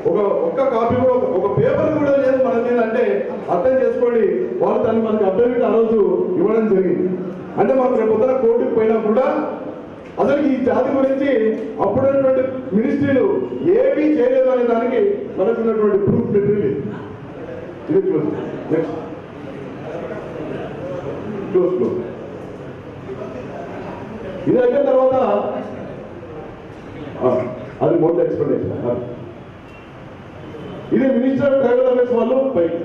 ఒక్క కాపీ కూడా ఒక పేపర్ కూడా లేదు మన మీద అంటే అర్థం చేసుకోండి. వాళ్ళు దాన్ని మనకి అఫిడవిట్ ఆ రోజు ఇవ్వడం జరిగింది. అంటే మనం రేపు పొద్దున కోర్టుకు పోయినా కూడా అసలు ఈ జాతి గురించి అప్పుడున్నటువంటి మినిస్ట్రీలు ఏమీ చేయలేదు అనే దానికి మనకున్నటువంటి ప్రూఫ్ లేదు. ఇది క్లోజ్. Next close. ఇది అయిన తర్వాత అది మొదటి ఎక్స్ప్లెనేషన్. ఇది మినిస్టర్ ఆఫ్ ట్రైబల్ అఫైర్స్ వాళ్ళు పైకి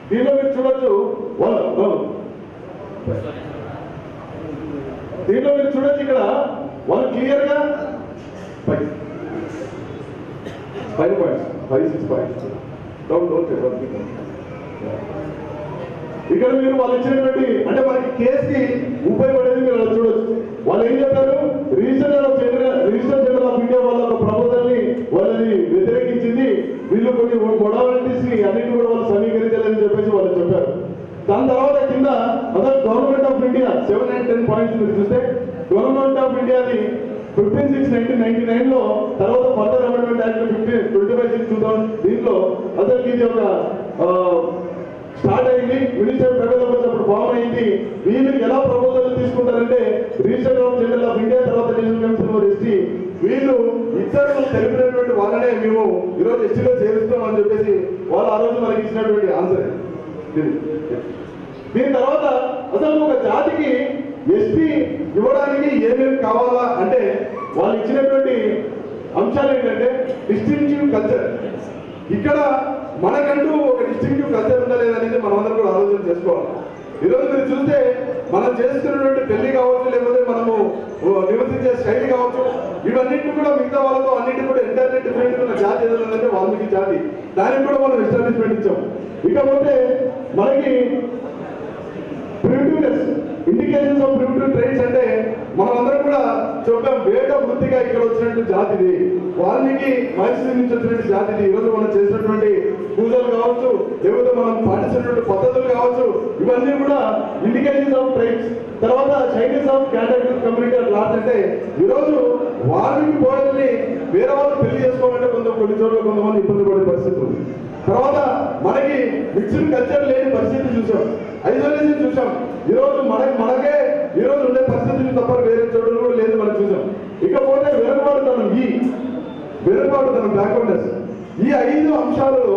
దీనిలో మీరు చూడొచ్చు. దీంట్లో మీరు చూడొచ్చు ఇక్కడ వాళ్ళు క్లియర్ గా 5 పాయింట్స్ 5-6 పాయింట్స్ ఇక్కడ మీరు వాళ్ళు ఇచ్చినటువంటి అంటే మనకి కేసుకి ఉపయోగపడేది మీరు అలా చూడొచ్చు. వాళ్ళు ఏం చెప్పారు, రిజిస్టర్ జనరల్ ఆఫ్ ఇండియా వాళ్ళ ఒక ప్రపోజల్ ని వాళ్ళని వ్యతిరేకించింది. వీళ్ళు కొన్ని మొడాలిటీస్ ని అన్నింటి కూడా వాళ్ళు సమీకరించాలని చెప్పేసి వాళ్ళు చెప్పారు. దాని తర్వాత కింద అసలు government of India 7 and 10 points మీరు చూస్తే గవర్నమెంట్ ఆఫ్ ఇండియాది 15/6/1999 లో తర్వాత ఫర్దర్ అమెండ్మెంట్ యాక్ట్ 25/6/2000 దీంట్లో అసలు ఇది ఒక స్టార్ట్ అయింది. మినిస్టర్ ఆఫ్ ట్రైబల్ అఫైర్స్ అప్పుడు ఫామ్ అయింది. వీళ్ళు ఎలా ప్రపోజల్ తీసుకుంటారంటే రిజిస్టర్ జనరల్ ఆఫ్ ఇండియా తర్వాత నేషనల్ కమిషన్ ఫర్ ఎస్టీ వీళ్ళు ఇద్దరు తెలిపినటువంటి వాళ్ళనే మేము ఈరోజు ఎస్టీలో చేరుస్తాం అని చెప్పేసి వాళ్ళు ఆ రోజు మనకి ఇచ్చినటువంటి ఆన్సర్. దీని తర్వాత అసలు ఒక జాతికి ఎస్టీ ఇవ్వడానికి ఏమేమి కావాలా అంటే వాళ్ళు ఇచ్చినటువంటి అంశాలు ఏంటంటే డిస్టింక్టివ్ కల్చర్. ఇక్కడ మనకంటూ ఒక డిస్టింక్టివ్ కల్చర్ ఉందా లేదనేది మనమందరం కూడా ఆలోచన చేసుకోవాలి. ఈరోజు మీరు చూస్తే మనం చేస్తున్నటువంటి పెళ్లి కావచ్చు, లేకపోతే మనము నివసించే శైలి కావచ్చు, ఇవన్నింటినీ కూడా మిగతా వాళ్ళతో అన్నింటి కూడా ఎంటైర్లీ డిఫరెంట్ ఉన్న జాతి ఏదంటే వాల్మీకి జాతి. దానికి కూడా మనం ఎస్టాబ్లిష్మెంట్ ఇచ్చాం. ఇకపోతే మనకి ప్రిమిటివ్నెస్ ఇండికేషన్స్ ఆఫ్ ప్రిమిటివ్ ట్రైట్స్ అంటే మనమందరం కూడా చెప్పాం వేట వృత్తిగా ఇక్కడ వచ్చినట్టు జాతిది, వాల్మీకి మహర్షి నుంచి వచ్చినట్టు జాతిది. ఈరోజు మనం చేసినటువంటి పూజలు కావచ్చు, లేకపోతే మనం పాటించినటువంటి పద్ధతులు కావచ్చు, ఇవన్నీ కూడా ఇండికేషన్స్ ఆఫ్ ట్రైట్స్. తర్వాత Chinese of category community laws అంటే ఈరోజు వాల్మీకి పోయల్ని వేరే వాళ్ళు పెళ్లి చేసుకోవాలంటే కొన్ని చోట్ల కొంతమంది ఇబ్బంది పడే పరిస్థితి ఉంది. తర్వాత మనకి మిక్స్డ్ కల్చర్ లేని పరిస్థితి చూసాం, ఐసోలేషన్ చూసాం. ఈరోజు మనకే ఈరోజు ఉండే పరిస్థితులు తప్ప వేరే చోటులు కూడా లేదు మనం చూసాం. ఇకపోతే వెనుకబాటుతనం బ్యాక్వర్డ్నెస్. ఈ 5 అంశాలలో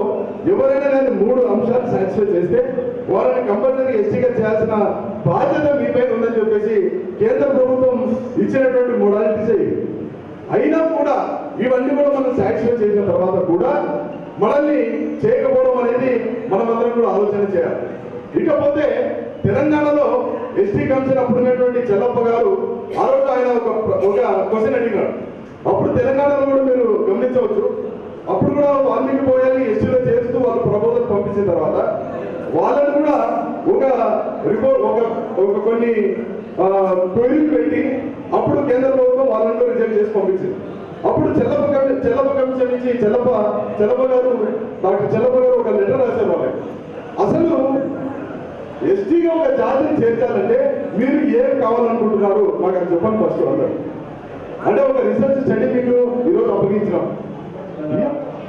ఎవరైనా కానీ 3 అంశాలు సాటిస్ఫై చేస్తే వాళ్ళని కంపల్సరీ ఎస్టీగా చేయాల్సిన బాధ్యత మీపైన ఉందని చెప్పేసి కేంద్ర ప్రభుత్వం ఇచ్చినటువంటి మోడాలిటీస్. అయినా కూడా ఇవన్నీ కూడా మనం సాటిస్ఫై చేసిన తర్వాత కూడా మనల్ని చేయకపోవడం అనేది మనమందరం కూడా ఆలోచన చేయాలి. ఇకపోతే తెలంగాణలో ఎస్టీ కమిషన్ అప్పుడు ఉన్నటువంటి చెల్లప్ప గారు ఆ రోజు ఆయన ఒక క్వశ్చన్ అడిగాడు. అప్పుడు తెలంగాణలో కూడా మీరు గమనించవచ్చు. అప్పుడు కూడా వాల్మీకి పోయాలి ఎస్టీలో చేస్తూ వాళ్ళు ప్రపోజల్ పంపించిన తర్వాత వాళ్ళని కూడా ఒక రిపోర్ట్ ఒక కొన్ని క్వరీలు పెట్టి అప్పుడు కేంద్ర ప్రభుత్వం వాళ్ళని రిజెక్ట్ చేసి పంపించింది. అప్పుడు చెల్లప్ప కమిషన్ నుంచి చెల్లప్ప గారు డాక్టర్ చెల్లప్ప గారు ఒక లెటర్ రాశారు వాళ్ళకి. అసలు ఎస్టీగా ఒక జాతిని చేర్చాలంటే మీరు ఏం కావాలనుకుంటున్నారు మాకు అది చెప్పండి ఫస్ట్ అన్నారు. అంటే ఒక రీసెర్చ్ స్టడీ మీకు ఈరోజు అప్పగించినాం.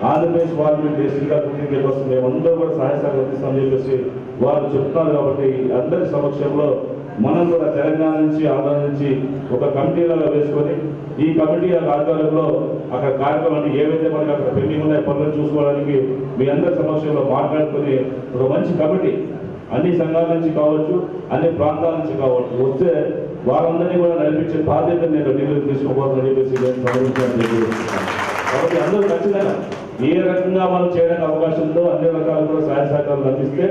ఆంధ్రప్రదేశ్ వాల్మీకి ఎస్టీగా గుర్తింపు కోసం మేమందరూ కూడా సహాయ సహకరిస్తామని చెప్పేసి వారు చెప్తున్నారు. కాబట్టి అందరి సమక్షంలో మనం కూడా తెలంగాణ నుంచి ఆంధ్ర నుంచి ఒక కమిటీలలో వేసుకొని ఈ కమిటీ ఆధ్వర్యంలో అక్కడ కార్యక్రమాన్ని ఏవైతే మనకి అక్కడ పెండింగ్ ఉన్నాయో పనులు చూసుకోవడానికి మీ అందరి సమక్షంలో మాట్లాడుకొని ఒక మంచి కమిటీ అన్ని సంఘాల నుంచి కావచ్చు, అన్ని ప్రాంతాల నుంచి కావచ్చు వస్తే వారందరినీ కూడా నడిపించే బాధ్యత నేను నిధులు తీసుకోబోతుందని చెప్పేసి నేను సమర్పించాలని. కాబట్టి అందరూ ఖచ్చితంగా ఏ రకంగా మనం చేయడానికి అవకాశం ఉందో అన్ని రకాలు కూడా సహాయ సహకారాలు అందిస్తే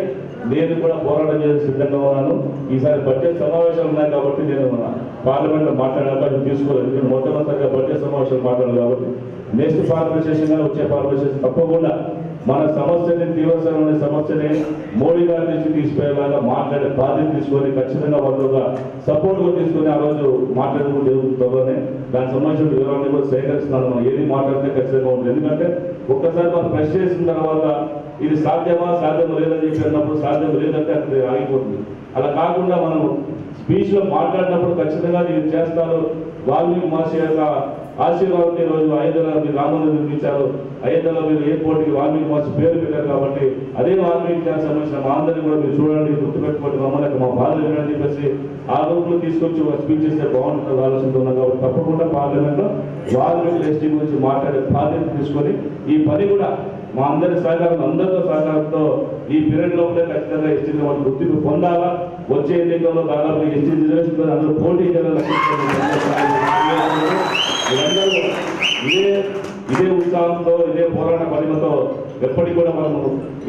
నేను కూడా పోరాటం చేసి సిద్ధంగా ఉన్నాను. ఈసారి బడ్జెట్ సమావేశాలు ఉన్నాయి కాబట్టి నేను పార్లమెంట్లో మాట్లాడే అవకాశం తీసుకోలేదు. ఎందుకంటే మొట్టమొదటిగా బడ్జెట్ సమావేశాలు మాట్లాడాలి కాబట్టి నెక్స్ట్ పార్లమెంట్ సెషన్ కానీ వచ్చే పార్లమెంట్ సెషన్ తప్పకుండా మన సమస్యని తీవ్రమైన సమస్యని మోడీ గారి నుంచి తీసుకునేలాగా మాట్లాడే బాధ్యత తీసుకొని ఖచ్చితంగా వాళ్ళ సపోర్ట్ కూడా తీసుకొని ఆ రోజు మాట్లాడుకుంటూ త్వరలోనే దానికి సంబంధించిన వివరాన్ని కూడా సేకరిస్తున్నాను. మనం ఏది మాట్లాడితే ఖచ్చితంగా ఉంటుంది. ఎందుకంటే ఒక్కసారి మనం ప్రెస్ చేసిన తర్వాత ఇది సాధ్యం లేదని చెప్పి అన్నప్పుడు సాధ్యం లేదంటే అక్కడ ఆగిపోతుంది. అలా కాకుండా మనం స్పీచ్లో మాట్లాడినప్పుడు ఖచ్చితంగా ఇది చేస్తారు. వాల్మీకి మహర్షి యొక్క ఆశీర్వాదం ఈ రోజు అయోధ్యలో మీరు రామ మందిరం నిర్మించారు, అయోధ్యలో మీరు ఎయిర్పోర్ట్కి వాల్మీకి మహర్షి పేరు పెట్టారు. కాబట్టి అదే వాల్మీకి సంబంధించిన మా అందరినీ కూడా మీరు చూడండి, గుర్తుపెట్టుకోండి, మమ్మల్ని మా బాధలు వినని చెప్పేసి ఆ రూపంలో తీసుకొచ్చి ఒక స్పీచ్ చేస్తే బాగుంటుంది ఆలోచనతో ఉన్నాం. కాబట్టి తప్పకుండా పార్లమెంట్లో వాల్మీకి ఎస్టీ గురించి మాట్లాడే బాధ్యత తీసుకొని ఈ పని కూడా మా అందరి సహకారం, అందరితో సహకారంతో ఈ పీరియడ్ లోపలే ఖచ్చితంగా ఎస్టీ వాళ్ళు గుర్తింపు పొందాలా. వచ్చే ఎన్నికల్లో దాదాపు ఎస్టీ రిజర్వేషన్ అందరూ పోటీ చేయాలని ఇదే ఉత్సాహంతో, ఇదే పోరాట పనిమతో ఎప్పటికి కూడా మనము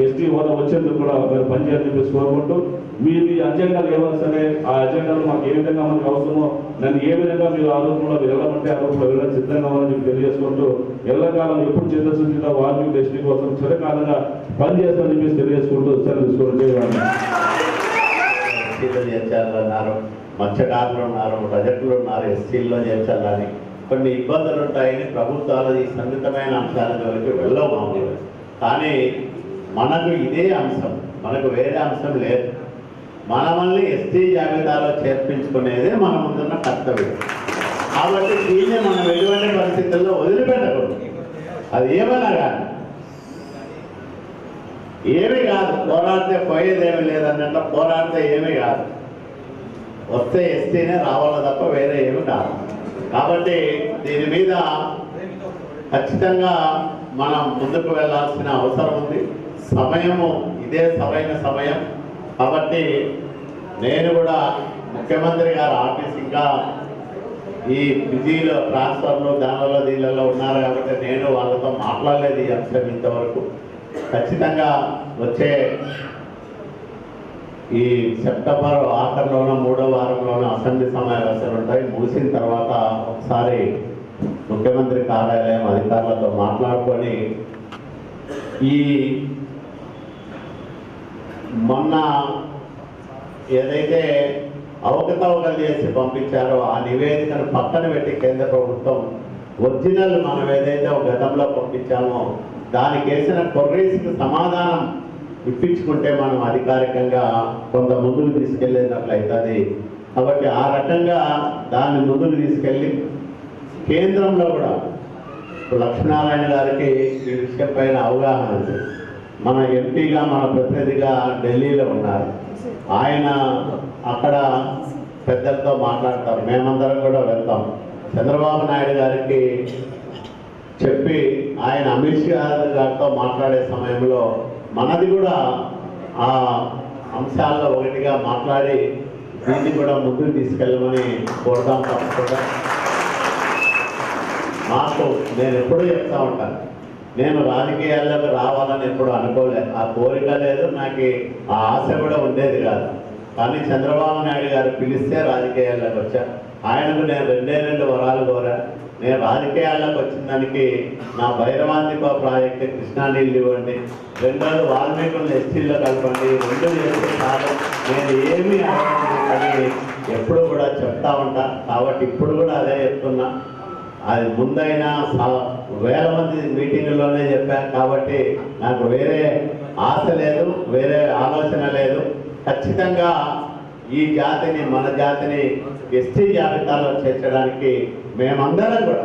ఎస్టీ హోదా వచ్చేందుకు కూడా మీరు పనిచేయాలని చెప్పేసి కోరుకుంటూ, మీరు అజెండాలు ఏమైనా సరే ఆ అజెండాలు మాకు ఏ విధంగా మనకు అవసరమో, నన్ను ఏ విధంగా మీరు ఆ రూపంలో మీరు వెళ్ళమంటే ఆ రూపంలో వెళ్ళడం సిద్ధంగా ఉందని చెప్పి తెలియజేసుకుంటూ, ఎల్లకాలం ఎప్పుడు చిత్తశుద్ధిగా వాల్మీకి ఎస్టీ కోసం చిరకాలంగా పనిచేస్తామని చెప్పేసి తెలియజేసుకుంటూ సెలవు తీసుకోవడం చేర్చాలన్నారు, మత్స్యకారులు ఉన్నారు, రజకులు ఉన్నారు, ఎస్సీల్లో చేర్చాలని కొన్ని ఇబ్బందులు ఉంటాయని ప్రభుత్వాలు ఈ సున్నితమైన అంశాల జోలికి వెళ్ళవు మామూలుగా. కానీ మనకు ఇదే అంశం, మనకు వేరే అంశం లేదు. మనల్ని ఎస్టీ జాబితాలో చేర్పించుకునేదే మన ముందున్న కర్తవ్యం. కాబట్టి దీన్ని మనం ఎటువంటి పరిస్థితుల్లో వదిలిపెట్టకూడదు. అది ఏమన్నా కానీ ఏమీ కాదు, పోరాడితే పోయేదేమీ లేదన్నట్టు పోరాడితే ఏమీ కాదు, వస్తే ఎస్టీనే రావాల తప్ప వేరే ఏమి కాదు. కాబట్టి దీని మీద ఖచ్చితంగా మనం ముందుకు వెళ్ళాల్సిన అవసరం ఉంది. సమయము ఇదే సరైన సమయం. కాబట్టి నేను కూడా ముఖ్యమంత్రి గారు ఆఫీస్ ఇంకా ఈ బిజీలో ట్రాన్స్ఫర్లు దానిలో దీనిలో ఉన్నారు కాబట్టి నేను వాళ్ళతో మాట్లాడలేదు ఈ అంశం ఇంతవరకు. ఖచ్చితంగా వచ్చే ఈ సెప్టెంబర్ ఆఖరిలోనో 3వ వారంలోనో అసెంబ్లీ సమావేశాలు ఉంటాయి. ముగిసిన తర్వాత ఒకసారి ముఖ్యమంత్రి కార్యాలయం అధికారులతో మాట్లాడుకొని ఈ మొన్న ఏదైతే అవకతవకలు చేసి పంపించారో ఆ నివేదికను పక్కన పెట్టి కేంద్ర ప్రభుత్వం ఒరిజినల్ మనం ఏదైతే గతంలో పంపించామో దానికి వేసిన కొర్రీస్కి సమాధానం ఇప్పించుకుంటే మనం అధికారికంగా కొంత ముందుకు తీసుకెళ్ళేటట్లయితుంది. కాబట్టి ఆ రకంగా దాన్ని ముందుకు తీసుకెళ్ళి కేంద్రంలో కూడా లక్ష్మీనారాయణ గారికి ఈ విషయం పైన అవగాహన ఉంది. మన ఎంపీగా మన ప్రతినిధిగా ఢిల్లీలో ఉన్నారు. ఆయన అక్కడ పెద్దలతో మాట్లాడతారు, మేమందరం కూడా వెళ్తాం. చంద్రబాబు నాయుడు గారికి చెప్పి ఆయన అమిత్ షా గారితో మాట్లాడే సమయంలో మనది కూడా ఆ అంశాల్లో ఒకటిగా మాట్లాడి దీన్ని కూడా ముందుకు తీసుకెళ్ళమని కోరుతాం. తప్పకుండా మాకు నేను ఎప్పుడూ చెప్తా ఉంటాను, నేను రాజకీయాల్లోకి రావాలని ఎప్పుడు అనుకోలేదు, ఆ కోరిక లేదు, నాకు ఆ ఆశ కూడా ఉండేది కాదు. కానీ చంద్రబాబు నాయుడు గారు పిలిస్తే రాజకీయాల్లోకి వచ్చాను. ఆయనకు నేను 2 వరాలు కోరా. నేను రాజకీయాల్లోకి వచ్చిన దానికి నా భైరవాంతికో ప్రాజెక్టు కృష్ణా నీళ్ళు ఇవ్వండి, 2 వాల్మీకులను ఎస్టీల్లో కలపండి, 2 చేస్తే చాలు, నేను ఏమీ అని ఎప్పుడు కూడా చెప్తా ఉంటా. కాబట్టి ఇప్పుడు కూడా అదే చెప్తున్నా. అది ముందైనా వేల మంది మీటింగుల్లోనే చెప్పాను. కాబట్టి నాకు వేరే ఆశ లేదు, వేరే ఆలోచన లేదు. ఖచ్చితంగా ఈ జాతిని, మన జాతిని ఎస్టీ జాబితాలో చేర్చడానికి మేమందరం కూడా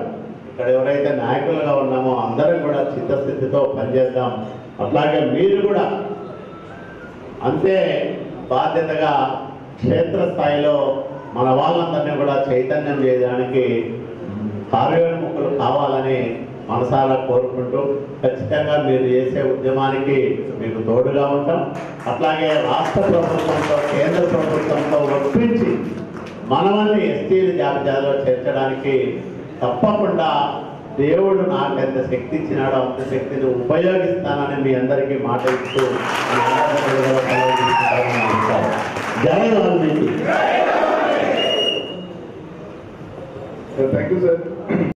ఇక్కడ ఎవరైతే నాయకులుగా ఉన్నామో అందరం కూడా చిత్తశుద్ధితో పనిచేద్దాం. అట్లాగే మీరు కూడా అంతే బాధ్యతగా క్షేత్రస్థాయిలో మన వాళ్ళందరినీ కూడా చైతన్యం చేయడానికి కార్యోన్ముఖులు కావాలని మనసారా కోరుకుంటూ, ఖచ్చితంగా మీరు చేసే ఉద్యమానికి మీకు తోడుగా ఉంటాం. అట్లాగే రాష్ట్ర ప్రభుత్వంతో, కేంద్ర ప్రభుత్వంతో ఒప్పించి మనల్ని ఎస్టీల జాబితాలో చేర్చడానికి తప్పకుండా దేవుడు నాకు ఎంత శక్తి ఇచ్చినాడో అంత శక్తిని ఉపయోగిస్తానని మీ అందరికీ మాట ఇస్తూ జై వాల్మీకి. Thank you sir.